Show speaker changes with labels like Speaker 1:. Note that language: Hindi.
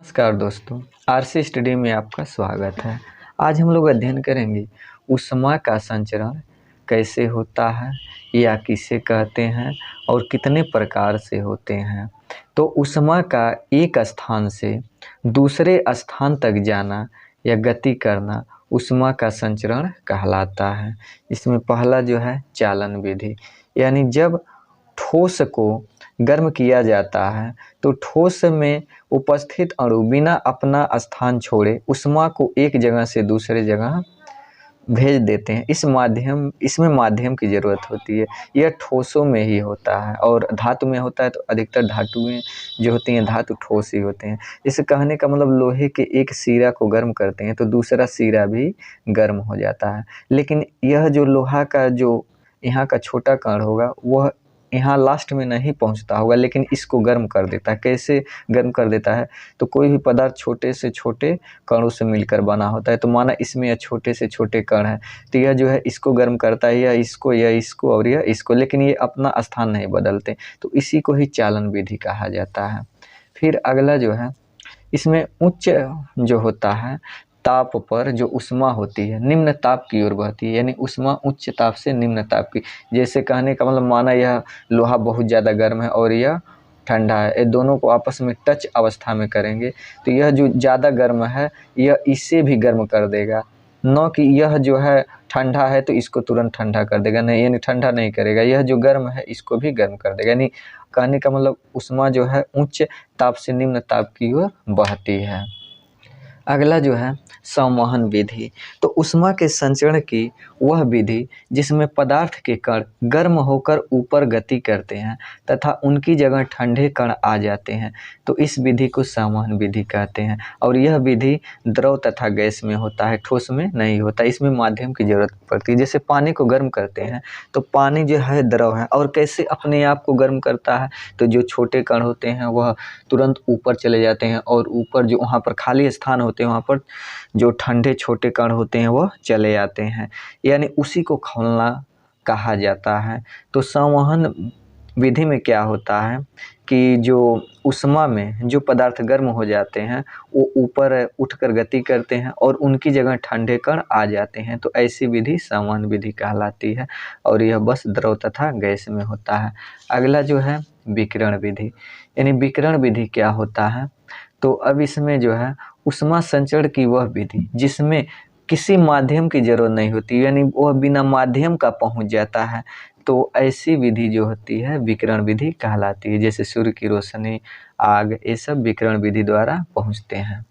Speaker 1: नमस्कार दोस्तों, आरसी स्टडी में आपका स्वागत है। आज हम लोग अध्ययन करेंगे ऊष्मा का संचरण कैसे होता है या किसे कहते हैं और कितने प्रकार से होते हैं। तो ऊष्मा का एक स्थान से दूसरे स्थान तक जाना या गति करना ऊष्मा का संचरण कहलाता है। इसमें पहला जो है चालन विधि, यानी जब ठोस को गर्म किया जाता है तो ठोस में उपस्थित अणु बिना अपना स्थान छोड़े ऊष्मा को एक जगह से दूसरे जगह भेज देते हैं। इसमें माध्यम की ज़रूरत होती है। यह ठोसों में ही होता है और धातु में होता है तो अधिकतर धातुएं जो होती हैं धातु ठोस ही होते हैं। इसे कहने का मतलब लोहे के एक सिरा को गर्म करते हैं तो दूसरा सिरा भी गर्म हो जाता है। लेकिन यह जो लोहा का जो यहाँ का छोटा कण होगा वह यहाँ लास्ट में नहीं पहुँचता होगा, लेकिन इसको गर्म कर देता है। कैसे गर्म कर देता है? तो कोई भी पदार्थ छोटे से छोटे कणों से मिलकर बना होता है। तो माना इसमें यह छोटे से छोटे कण है तो यह जो है इसको गर्म करता है, या इसको और यह इसको, लेकिन ये अपना स्थान नहीं बदलते। तो इसी को ही चालन विधि कहा जाता है। फिर अगला जो है, इसमें उच्च जो होता है ताप पर जो ऊष्मा होती है निम्न ताप की ओर बहती है, यानी ऊष्मा उच्च ताप से निम्न ताप की। जैसे कहने का मतलब माना यह लोहा बहुत ज़्यादा गर्म है और यह ठंडा है, ये दोनों को आपस में टच अवस्था में करेंगे तो यह जो ज़्यादा गर्म है यह इसे भी गर्म कर देगा, न कि यह जो है ठंडा है तो इसको तुरंत ठंडा कर देगा, नहीं, यानी ठंडा नहीं करेगा। यह जो गर्म है इसको भी गर्म कर देगा। यानी कहने का मतलब ऊष्मा जो है उच्च ताप से निम्न ताप की ओर बहती है। अगला जो है संवहन विधि। तो ऊष्मा के संचरण की वह विधि जिसमें पदार्थ के कण गर्म होकर ऊपर गति करते हैं तथा उनकी जगह ठंडे कण आ जाते हैं, तो इस विधि को संवहन विधि कहते हैं। और यह विधि द्रव तथा गैस में होता है, ठोस में नहीं होता। इसमें माध्यम की जरूरत पड़ती है। जैसे पानी को गर्म करते हैं तो पानी जो है द्रव है और कैसे अपने आप को गर्म करता है, तो जो छोटे कण होते हैं वह तुरंत ऊपर चले जाते हैं और ऊपर जो वहाँ पर खाली स्थान होते हैं वहाँ पर जो ठंडे छोटे कण होते हैं वह चले आते हैं, यानी उसी को खौलना कहा जाता है। तो संवहन विधि में क्या होता है कि जो ऊष्मा में जो पदार्थ गर्म हो जाते हैं वो ऊपर उठकर गति करते हैं और उनकी जगह ठंडे कण आ जाते हैं, तो ऐसी विधि संवहन विधि कहलाती है और यह बस द्रव तथा गैस में होता है। अगला जो है विकिरण विधि, यानी विकिरण विधि क्या होता है? तो अब इसमें जो है ऊष्मा संचरण की वह विधि जिसमें किसी माध्यम की जरूरत नहीं होती, यानी वह बिना माध्यम का पहुंच जाता है, तो ऐसी विधि जो होती है विकिरण विधि कहलाती है। जैसे सूर्य की रोशनी, आग, ये सब विकिरण विधि द्वारा पहुंचते हैं।